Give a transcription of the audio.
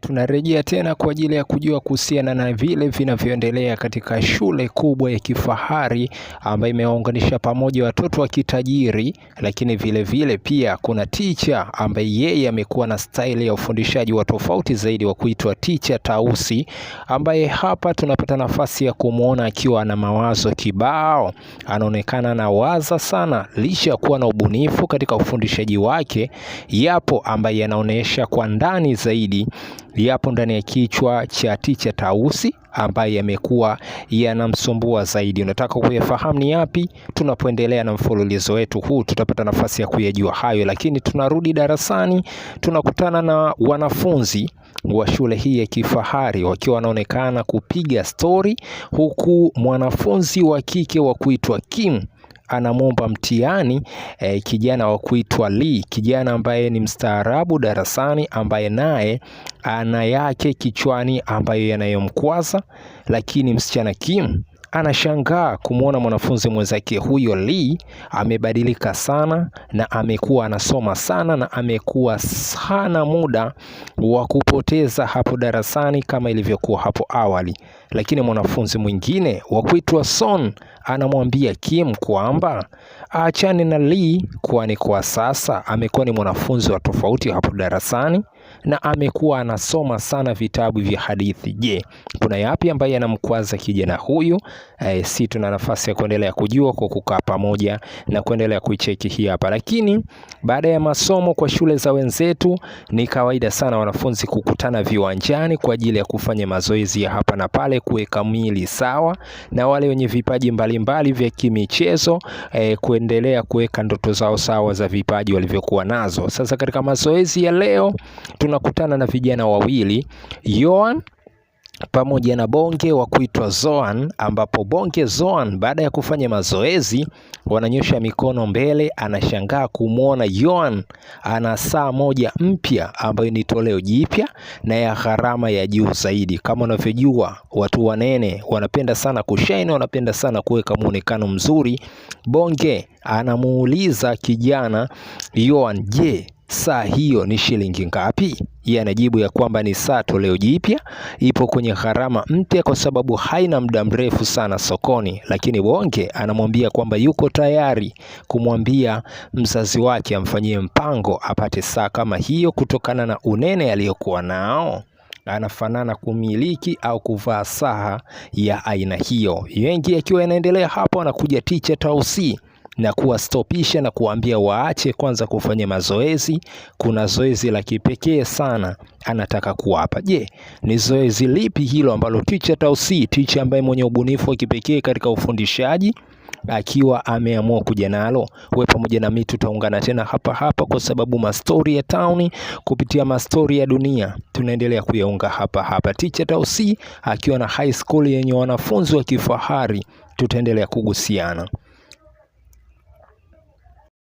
Tunarejea tena kwa ajili ya kujua kuhusiana na vile vinavyoendelea katika shule kubwa ya kifahari ambayo imewaunganisha pamoja watoto wa kitajiri, lakini vile vile pia kuna teacher ambaye yeye amekuwa na style ya ufundishaji wa tofauti zaidi wa kuitwa teacher Tausi, ambaye hapa tunapata nafasi ya kumuona akiwa na mawazo kibao. Anaonekana na waza sana licha ya kuwa na ubunifu katika ufundishaji wake. Yapo ambaye yanaonesha kwa ndani zaidi, yapo ndani ya kichwa cha teacher Tausi ambaye yamekuwa yanamsumbua zaidi. Unataka kuyafahamu ni yapi? Tunapoendelea na mfululizo wetu huu tutapata nafasi ya kuyajua hayo, lakini tunarudi darasani, tunakutana na wanafunzi wa shule hii ya kifahari wakiwa wanaonekana kupiga stori, huku mwanafunzi wa kike wa kuitwa Kim anamwomba mtihani kijana wa kuitwa Lee, kijana ambaye ni mstaarabu darasani, ambaye naye ana yake kichwani ambayo yanayomkwaza. Lakini msichana Kim anashangaa kumwona mwanafunzi mwenzake huyo Lee amebadilika sana, na amekuwa anasoma sana, na amekuwa sana muda wa kupoteza hapo darasani kama ilivyokuwa hapo awali. Lakini mwanafunzi mwingine wa kuitwa Son anamwambia Kim kwamba aachane na Lee, kwani kwa sasa amekuwa ni mwanafunzi wa tofauti hapo darasani na amekuwa anasoma sana vitabu vya hadithi. Je, kuna yapi ambaye anamkwaza kijana huyu? Si tuna nafasi ya kuendelea kujua kwa kukaa pamoja na kuendelea kuicheki hii hapa. Lakini baada ya masomo kwa shule za wenzetu, ni kawaida sana wanafunzi kukutana viwanjani kwa ajili ya kufanya mazoezi ya hapa na pale, kuweka mwili sawa, na wale wenye vipaji mbalimbali vya kimichezo kuendelea kuweka ndoto zao sawa za vipaji walivyokuwa nazo. Sasa katika mazoezi ya leo tunakutana na vijana wawili, Yohan pamoja na Bonge wa kuitwa Zoan, ambapo Bonge Zoan baada ya kufanya mazoezi wananyosha mikono mbele. Anashangaa kumwona Yohan ana saa moja mpya ambayo ni toleo jipya na ya gharama ya juu zaidi. Kama unavyojua watu wanene wanapenda sana kushine, wanapenda sana kuweka muonekano mzuri. Bonge anamuuliza kijana Yohan, je, saa hiyo ni shilingi ngapi? Yeye anajibu ya kwamba ni saa toleo jipya, ipo kwenye gharama mpya kwa sababu haina muda mrefu sana sokoni. Lakini Bonge anamwambia kwamba yuko tayari kumwambia mzazi wake amfanyie mpango apate saa kama hiyo kutokana na unene aliyokuwa nao. Anafanana kumiliki au kuvaa saa ya aina hiyo. Wengi akiwa yanaendelea hapo, anakuja teacher Tausi na kuwastopisha na kuambia waache kwanza kufanya mazoezi. Kuna zoezi la kipekee sana anataka kuwapa. Je, ni zoezi lipi hilo ambalo teacher Tausi, teacher ambaye mwenye ubunifu wa kipekee katika ufundishaji, akiwa ameamua kuja nalo? Wewe pamoja na mimi tutaungana tena hapa hapa, kwa sababu mastori ya town kupitia mastori ya dunia tunaendelea kuyaunga hapa hapa. Teacher Tausi akiwa na high school yenye wanafunzi wa kifahari, tutaendelea kugusiana.